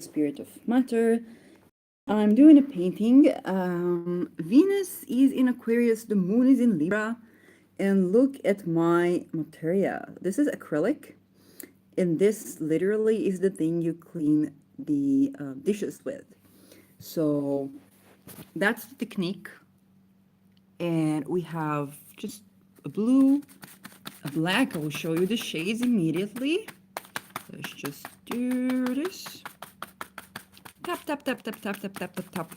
spirit of matter. I'm doing a painting. Venus is in Aquarius, the moon is in Libra, and look at my materia. This is acrylic, and this literally is the thing you clean the dishes with. So that's the technique. And we have just a blue, a black. I will show you the shades immediately. Let's just do this. Tap, tap, tap, tap, tap, tap, tap, tap, tap.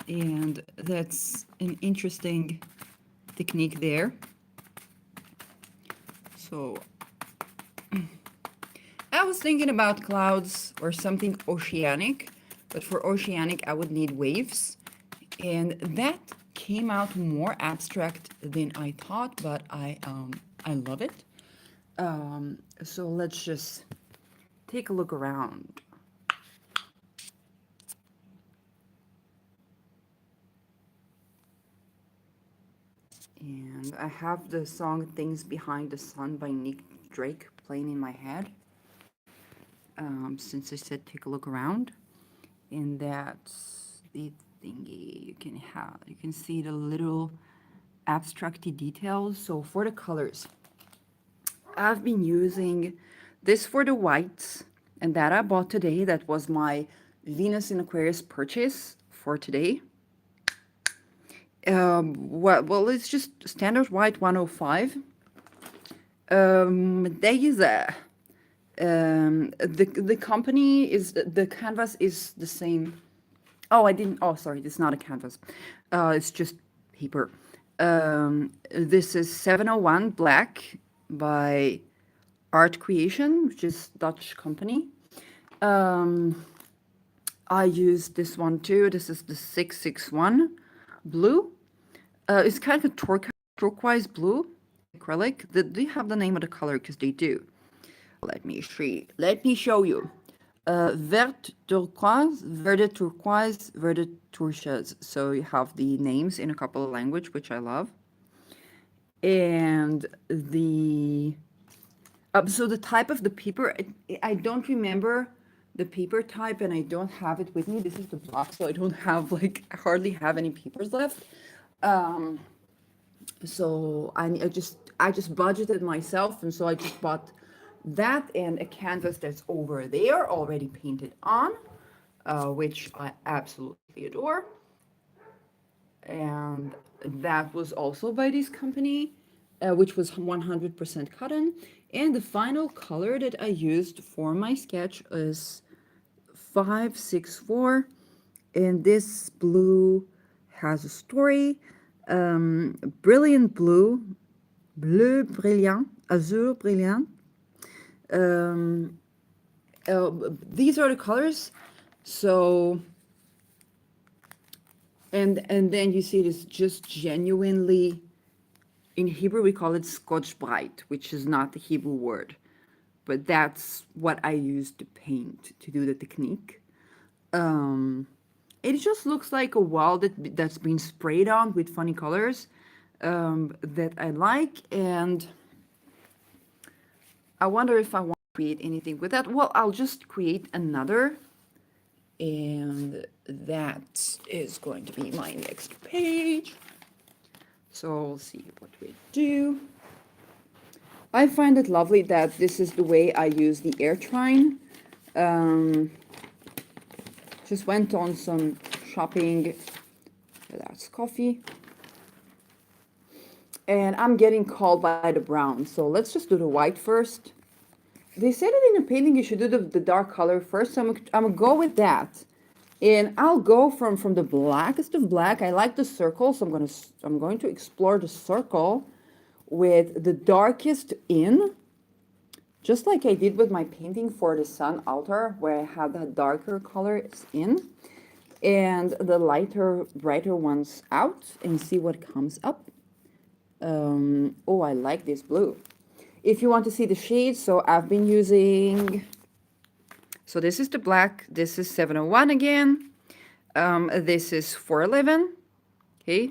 And that's an interesting technique there. So I was thinking about clouds or something oceanic, but for oceanic I would need waves. And that came out more abstract than I thought, but I love it. So let's just take a look around. And I have the song Things Behind the Sun by Nick Drake playing in my head. Since I said take a look around. And that's the thingy you can see the little abstracty details. So for the colors, I've been using this for the whites, and that I bought today. That was my Venus in Aquarius purchase for today. Well, it's just standard white 105. There is a the company is the canvas is the same. Oh, sorry, it's not a canvas. It's just paper. This is 701 Black by Art Creation, which is Dutch company. I used this one too. This is the 661 blue. It's kind of a turquoise blue acrylic. Do you have the name of the color? Because they do. Let me show you. Vert turquoise, verde turquoise, verde turquoise. So you have the names in a couple of languages, which I love. And the so the type of the paper, I don't remember the paper type, and I don't have it with me. This is the block, so I don't have I hardly have any papers left. So I just budgeted myself, and so I just bought that and a canvas that's over there already painted on, which I absolutely adore. And that was also by this company, which was 100% cotton. And the final color that I used for my sketch is 564, and this blue has a story. Brilliant blue, bleu brillant, azur brillant. These are the colors. So, and then you see this just genuinely, in Hebrew we call it Scotch Brite, which is not the Hebrew word, but that's what I used to paint to do the technique. It just looks like a wall that's been sprayed on with funny colors that I like, and I wonder if I want to create anything with that. Well, I'll just create another, and that is going to be my next page. So we'll see what we do. I find it lovely that this is the way I use the air trine. Just went on some shopping. That's coffee. And I'm getting called by the brown. So let's just do the white first. They said that in a painting you should do the dark color first. So I'm gonna go with that. And I'll go from the blackest of black. I like the circle, so I'm going to explore the circle with the darkest in, just like I did with my painting for the sun altar, where I had that darker color in, and the lighter, brighter ones out, and see what comes up. Oh, I like this blue. If you want to see the shades, so I've been using, so this is the black, this is 701 again, this is 411, okay,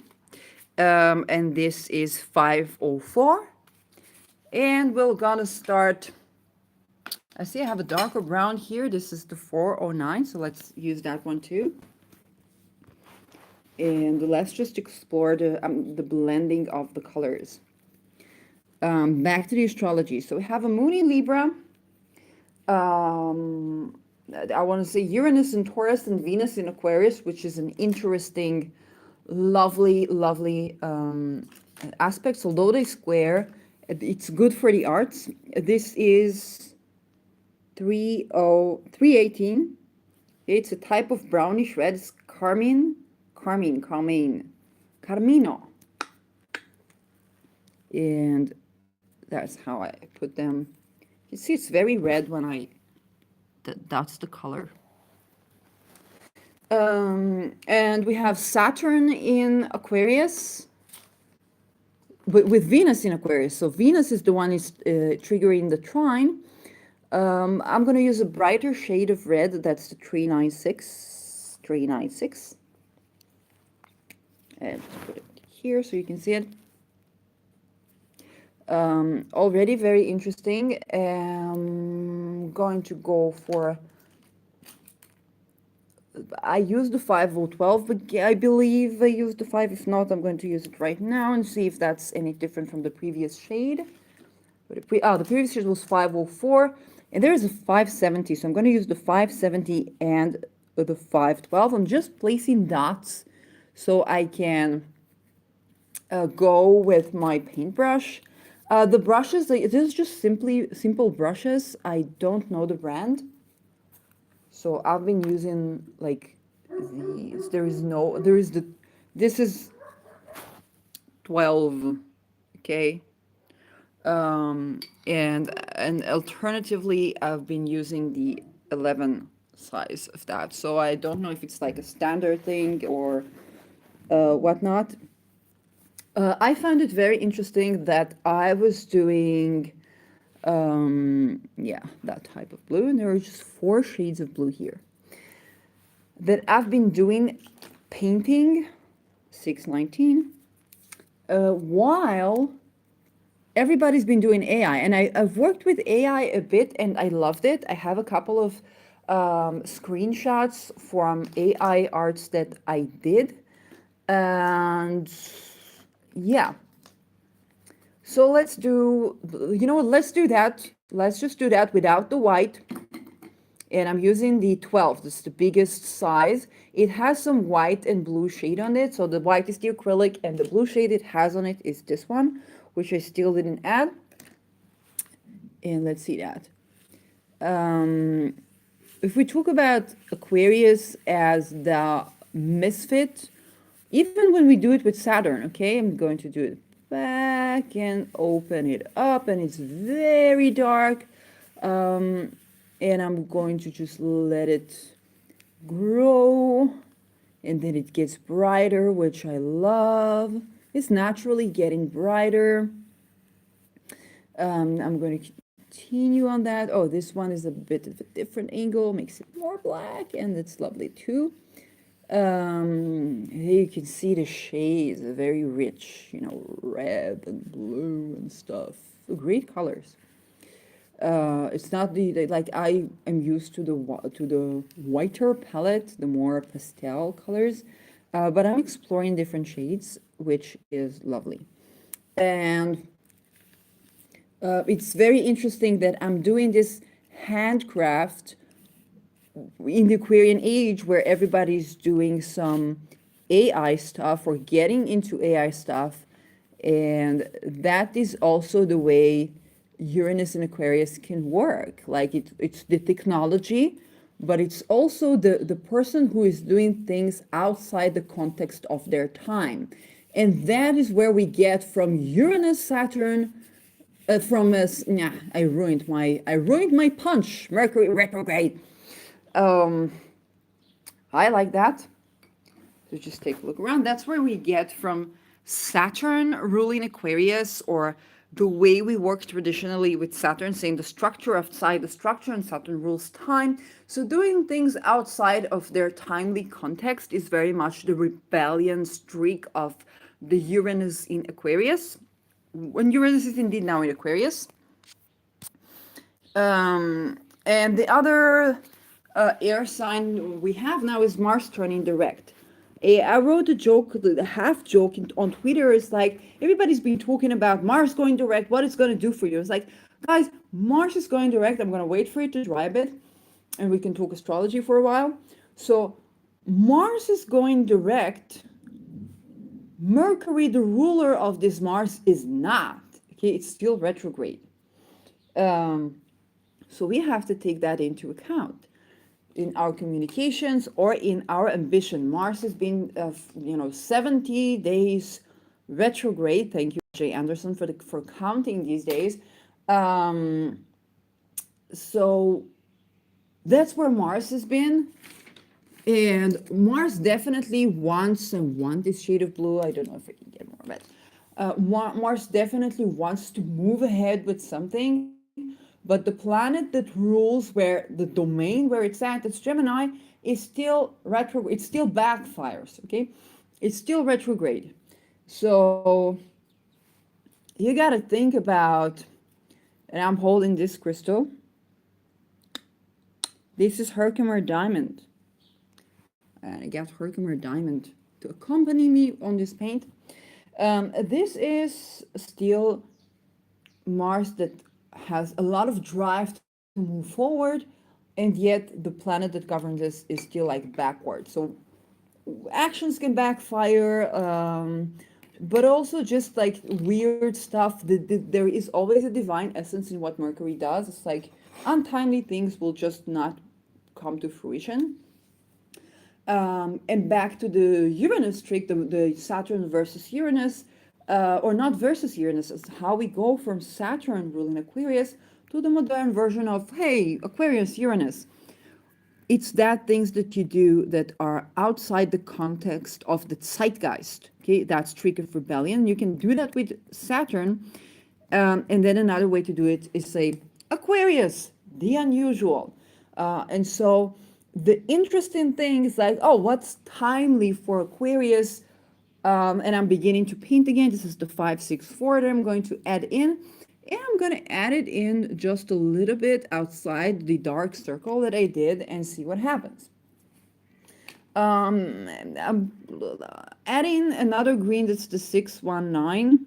and this is 504, and we're gonna start I see I have a darker brown here. This is the 409, so let's use that one too. And let's just explore the blending of the colors. Back to the astrology. So we have a moon in Libra. I want to say Uranus in Taurus and Venus in Aquarius, which is an interesting, lovely aspect. Although they square, it's good for the arts. This is 318. It's a type of brownish red. It's Carmino. And that's how I put them. You see, it's very red when that's the color. And we have Saturn in Aquarius with Venus in Aquarius. So Venus is the one is triggering the trine. I'm going to use a brighter shade of red. That's the 396. And put it here so you can see it. Already very interesting. I'm going to go for, I used the 512, but I believe I used the 5. If not, I'm going to use it right now and see if that's any different from the previous shade. But the previous shade was 504, and there is a 570, so I'm going to use the 570 and the 512. I'm just placing dots so I can go with my paintbrush. The brushes, this is just simple brushes. I don't know the brand. So I've been using like these. This is 12, okay? And alternatively, I've been using the 11 size of that. So I don't know if it's like a standard thing or whatnot. I found it very interesting that I was doing, that type of blue, and there are just 4 shades of blue here. That I've been doing painting, 619, while everybody's been doing AI. And I've worked with AI a bit, and I loved it. I have a couple of screenshots from AI arts that I did. And yeah, so let's do that. Let's just do that without the white. And I'm using the 12. This is the biggest size. It has some white and blue shade on it. So the white is the acrylic, and the blue shade it has on it is this one, which I still didn't add. And let's see that. If we talk about Aquarius as the misfit, even when we do it with Saturn, okay, I'm going to do it back and open it up, and it's very dark. And I'm going to just let it grow, and then it gets brighter, which I love. It's naturally getting brighter. I'm going to continue on that. Oh, this one is a bit of a different angle, makes it more black, and it's lovely too. Here you can see the shades are very rich, red and blue and stuff. Great colors. It's not like I am used to the whiter palette, the more pastel colors, but I'm exploring different shades, which is lovely. And it's very interesting that I'm doing this handcraft in the Aquarian age, where everybody's doing some AI stuff or getting into AI stuff. And that is also the way Uranus and Aquarius can work. Like it's the technology, but it's also the person who is doing things outside the context of their time. And that is where we get from Uranus, Saturn, I ruined my punch. Mercury retrograde. I like that. So just take a look around. That's where we get from Saturn ruling Aquarius, or the way we work traditionally with Saturn, saying the structure outside the structure, and Saturn rules time. So doing things outside of their timely context is very much the rebellion streak of the Uranus in Aquarius. When Uranus is indeed now in Aquarius. And the other air sign we have now is Mars turning direct. I wrote a joke, the half joke on Twitter. Is like, everybody's been talking about Mars going direct, what it's going to do for you. It's like, guys, Mars is going direct. I'm going to wait for it to dry a bit, and we can talk astrology for a while. So Mars is going direct. Mercury, the ruler of this Mars, is not. Okay, it's still retrograde. So we have to take that into account in our communications or in our ambition. Mars has been, 70 days retrograde. Thank you, Jay Anderson, for counting these days. So that's where Mars has been. And Mars definitely wants, and want this shade of blue. I don't know if I can get more, but Mars definitely wants to move ahead with something. But the planet that rules where the domain where it's at, it's Gemini, is still retrograde. It still backfires, okay? It's still retrograde. So you got to think about, and I'm holding this crystal. This is Herkimer Diamond. And I got Herkimer Diamond to accompany me on this paint. This is still Mars that has a lot of drive to move forward, and yet the planet that governs this is still like backward. So actions can backfire, but also just like weird stuff. There is always a divine essence in what Mercury does. It's like untimely things will just not come to fruition. And back to the Uranus trick, the Saturn versus Uranus, or not versus Uranus, is how we go from Saturn ruling Aquarius to the modern version of, hey, Aquarius, Uranus. It's that things that you do that are outside the context of the zeitgeist. Okay, that's trick of rebellion. You can do that with Saturn. And then another way to do it is say, Aquarius, the unusual. And so the interesting thing is like, oh, what's timely for Aquarius? And I'm beginning to paint again. This is the 564 that I'm going to add in. And I'm going to add it in just a little bit outside the dark circle that I did and see what happens. I'm adding another green, that's the 619.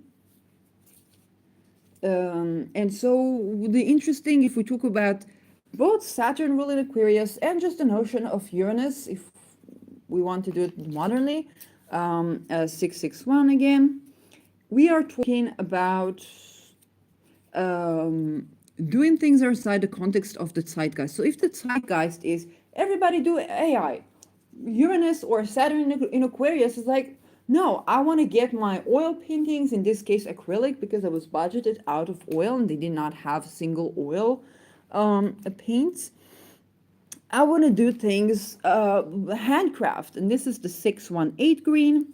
And so the interesting, if we talk about both Saturn ruling Aquarius and just the notion of Uranus, if we want to do it modernly, 661 again, we are talking about doing things outside the context of the zeitgeist. So if the zeitgeist is everybody do AI, Uranus or Saturn in Aquarius is like, no, I want to get my oil paintings, in this case acrylic, because I was budgeted out of oil and they did not have single oil paints. I want to do things handcraft, and this is the 618 green,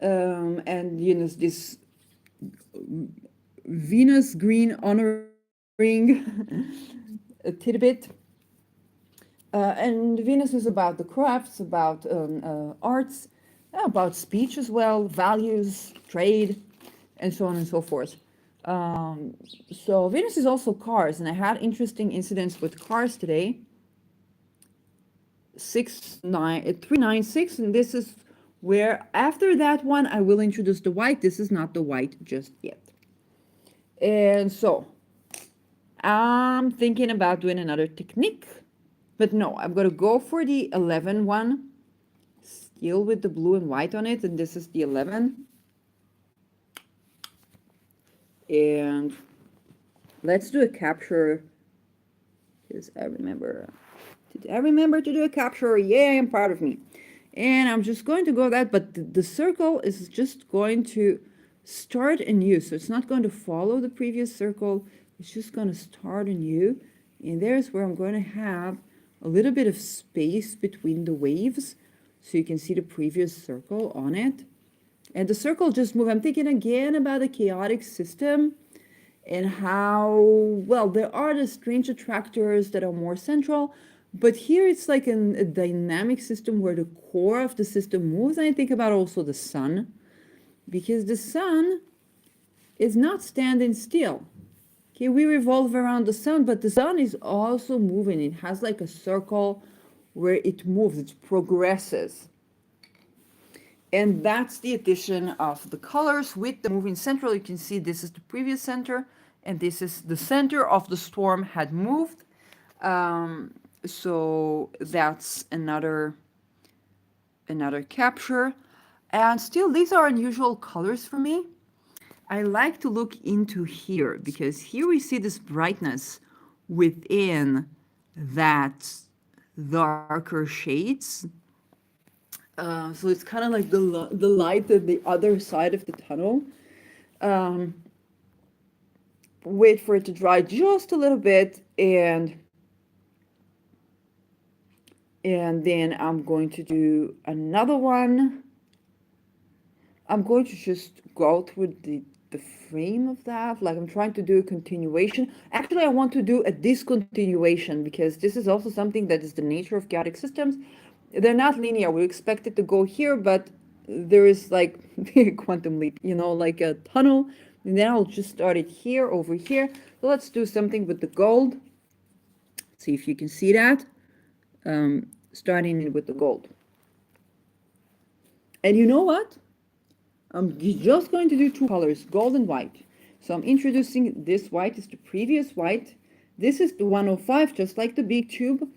and this Venus green honoring a tidbit. And Venus is about the crafts, about arts, about speech as well, values, trade, and so on and so forth. So Venus is also cars, and I had interesting incidents with cars today. 396, and this is where after that one I will introduce the white. This is not the white just yet. And so I'm thinking about doing another technique, but no, I'm going to go for the 11 one, still with the blue and white on it, and this is the 11. And let's do a capture, because I remember, did I remember to do a capture? Yeah, I'm proud of me. And I'm just going to go that, but the circle is just going to start anew. So it's not going to follow the previous circle. It's just going to start anew. And there's where I'm going to have a little bit of space between the waves. So you can see the previous circle on it. And the circle just move. I'm thinking again about the chaotic system and how, well, there are the strange attractors that are more central. But here it's like a dynamic system where the core of the system moves. And I think about also the sun, because the sun is not standing still. Okay, we revolve around the sun, but the sun is also moving. It has like a circle where it moves, it progresses. And that's the addition of the colors with the moving central. You can see this is the previous center, and this is the center of the storm had moved. So that's another capture. And still, these are unusual colors for me. I like to look into here because here we see this brightness within that darker shades. So it's kind of like the light at the other side of the tunnel. Um, Wait for it to dry just a little bit, and then I'm going to do another one. I'm going to just go through the frame of that. Like I'm trying to do a continuation. Actually, I want to do a discontinuation because this is also something that is the nature of chaotic systems. They're not linear. We expect it to go here, but there is like a quantum leap, you know, like a tunnel. And then I'll just start it here, over here. So let's do something with the gold. See if you can see that. Starting it with the gold. And you know what? I'm just going to do two colors, gold and white. So I'm introducing this white is the previous white. This is the 105, just like the big tube.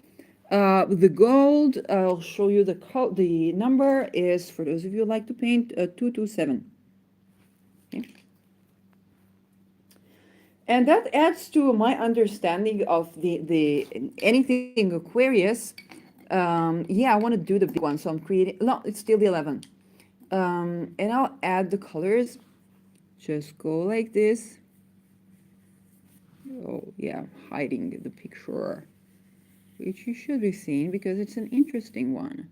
The gold, I'll show you the number is, for those of you who like to paint, 227. Okay. And that adds to my understanding of the anything Aquarius. Yeah, I want to do the big one, so I'm creating, no, it's still the 11. And I'll add the colors. Just go like this. Oh, yeah, hiding the picture, which you should be seeing because it's an interesting one.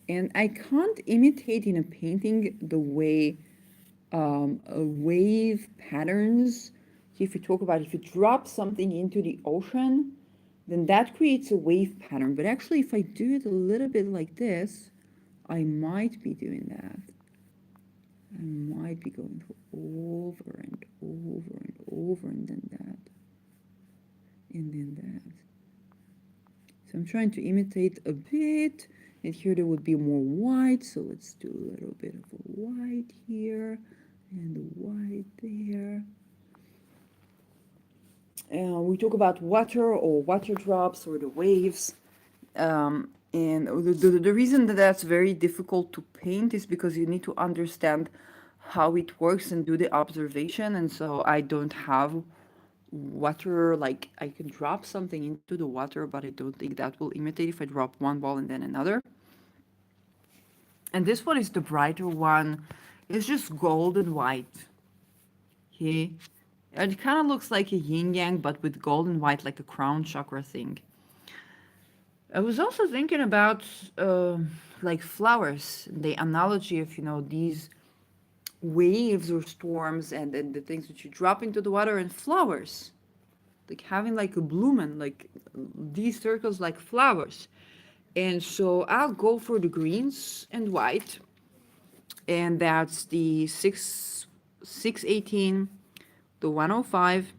And I can't imitate in a painting the way wave patterns. If you talk about if you drop something into the ocean, then that creates a wave pattern. But actually, if I do it a little bit like this, I might be doing that. I might be going over and over and over and then that. And then that. So I'm trying to imitate a bit. And here there would be more white. So let's do a little bit of a white here and a white there. We talk about water or water drops or the waves. And the reason that that's very difficult to paint is because you need to understand how it works and do the observation. And so I don't have water, like I can drop something into the water, but I don't think that will imitate if I drop one ball and then another. And this one is the brighter one. It's just gold and white. Okay. It kind of looks like a yin yang, but with gold and white, like a crown chakra thing. I was also thinking about like flowers, the analogy of, you know, these waves or storms and the things that you drop into the water and flowers. Like having like a blooming, like these circles like flowers. And so I'll go for the greens and white. And that's the 618, the 105,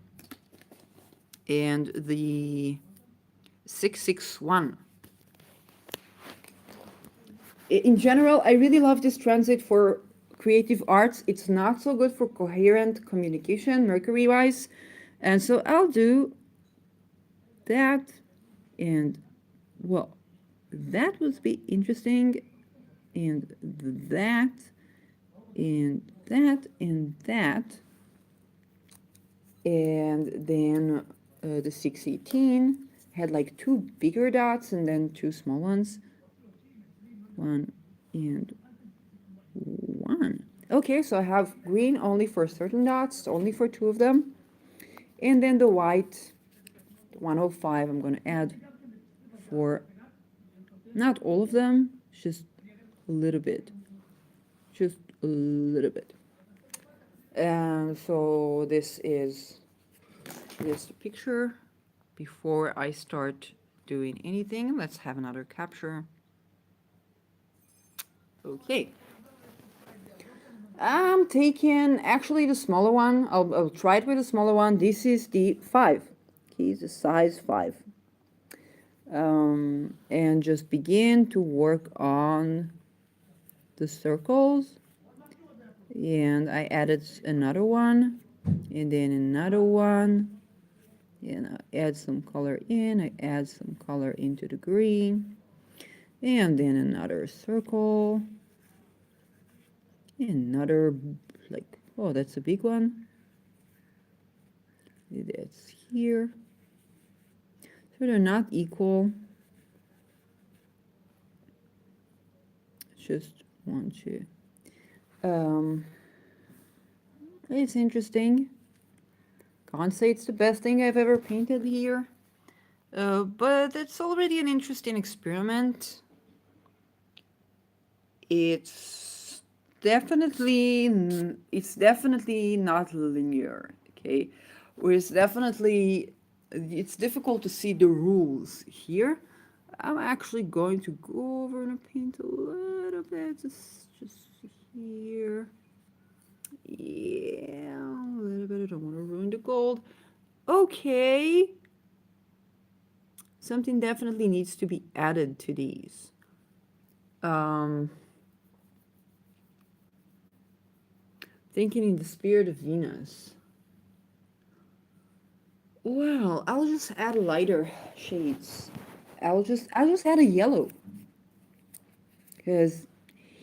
and the 661. In general, I really love this transit for creative arts. It's not so good for coherent communication, Mercury-wise. And so I'll do that, and, well, that would be interesting, and that, and that, and that. And then the 618 had like two bigger dots and then two small ones. One and one. Okay, so I have green only for certain dots, only for two of them. And then the white, 105, I'm going to add for not all of them, just a little bit. Just a little bit. And so this is this picture. Before I start doing anything, let's have another capture. Okay. I'm taking actually the smaller one. I'll try it with the smaller one. This is the 5. Okay, the size 5. And just begin to work on the circles. And I added another one, and then another one. And I add some color in. I add some color into the green. And then another circle. Another, like, oh, that's a big one. That's here. So they're not equal. Just want to. It's interesting. Can't say it's the best thing I've ever painted here. But it's already an interesting experiment. It's definitely not linear, okay? Or it's difficult to see the rules here. I'm actually going to go over and paint a little bit, just here. Yeah, a little bit. I don't want to ruin the gold. Okay. Something definitely needs to be added to these. Thinking in the spirit of Venus. Well, I'll just add lighter shades. I'll just add a yellow. Because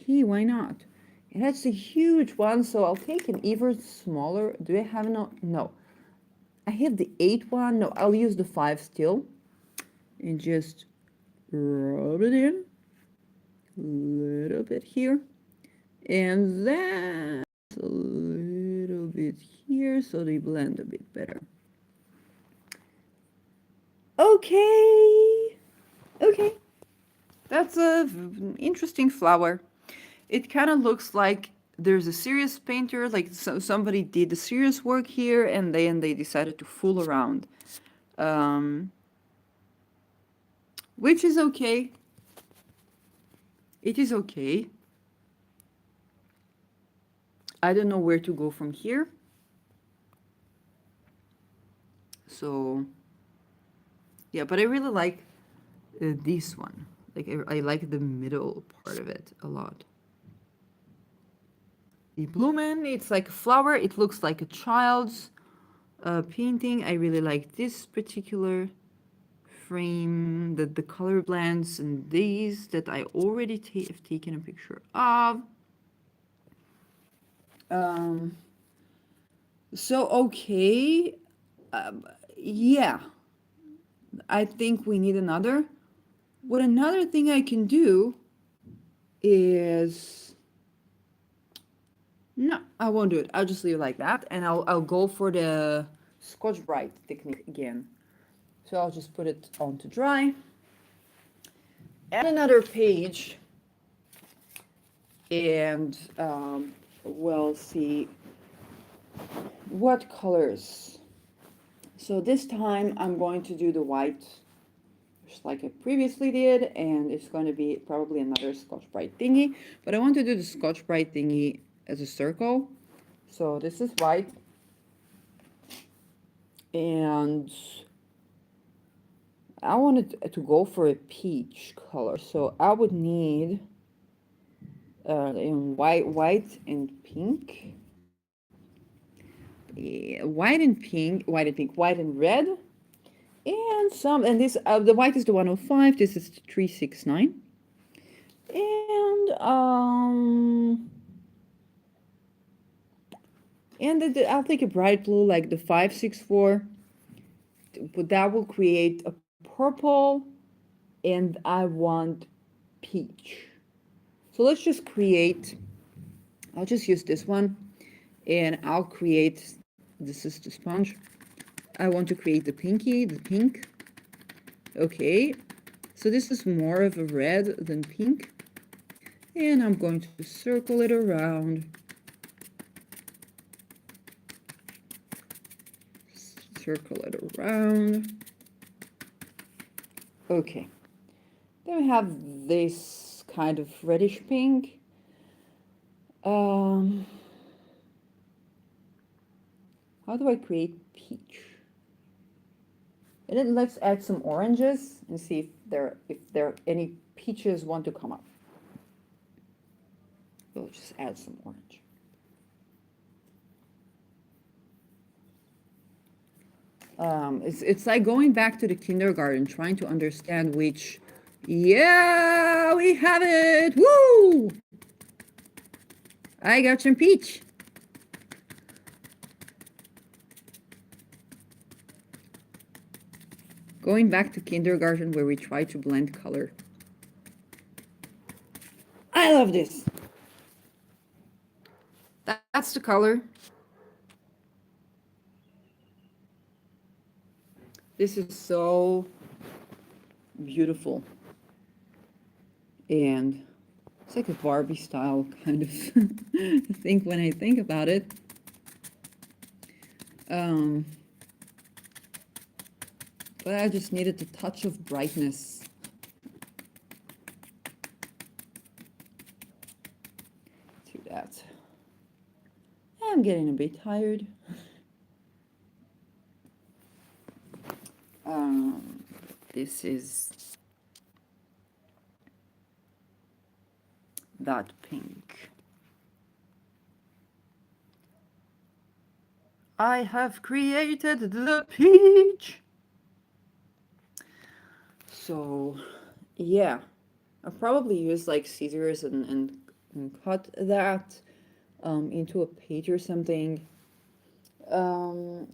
why not? And that's a huge one, so I'll take an even smaller. Do I have no? I have the 8 one. No, I'll use the 5 still. And just rub it in. A little bit here. And then a little bit here so they blend a bit better. Okay. That's an interesting flower. It kind of looks like there's a serious painter, like somebody did the serious work here and then they decided to fool around. Which is okay. It is okay. I don't know where to go from here. So, yeah, but I really like this one. Like, I like the middle part of it a lot. The Blumen, it's like a flower. It looks like a child's painting. I really like this particular frame, the color blends, and these that I already have taken a picture of. So, okay. Yeah. I think we need another. What another thing I can do is... No, I won't do it. I'll just leave it like that. And I'll go for the Scotch Brite technique again. So I'll just put it on to dry. Add another page. And we'll see what colors. So this time I'm going to do the white, just like I previously did, and it's going to be probably another Scotch Brite thingy, but I want to do the Scotch Brite thingy as a circle. So this is white, and I wanted to go for a peach color, so I would need in white and pink. Yeah, white and red, and this the white is the 105. This is the 369, and I'll take a bright blue like the 564, but that will create a purple, and I want peach. So let's just create. I'll just use this one, and I'll create. This is the sponge. I want to create the pink. Okay, so this is more of a red than pink. And I'm going to circle it around. Circle it around. Okay, then we have this kind of reddish pink. How do I create peach? And then let's add some oranges and see if there any peaches want to come up. We'll just add some orange. It's like going back to the kindergarten, trying to understand which. Yeah, we have it! Woo! I got some peach. Going back to kindergarten where we try to blend color. I love this. That's the color. This is so beautiful. And it's like a Barbie style kind of thing when I think about it. But I just needed a touch of brightness. To that. I'm getting a bit tired. This is that pink. I have created the peach. So, yeah, I'll probably use like scissors and cut that into a page or something. That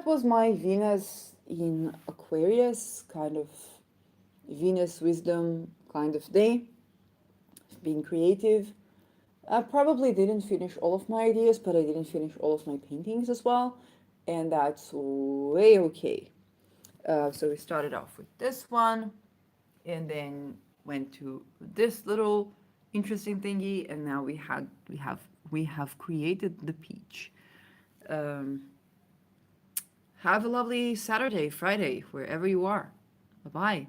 was my Venus in Aquarius, kind of Venus wisdom kind of day, being creative. I probably didn't finish all of my ideas, but I didn't finish all of my paintings as well, and that's way okay. So we started off with this one, and then went to this little interesting thingy, and now we have created the peach. Um, have a lovely Saturday, Friday, wherever you are. Bye bye.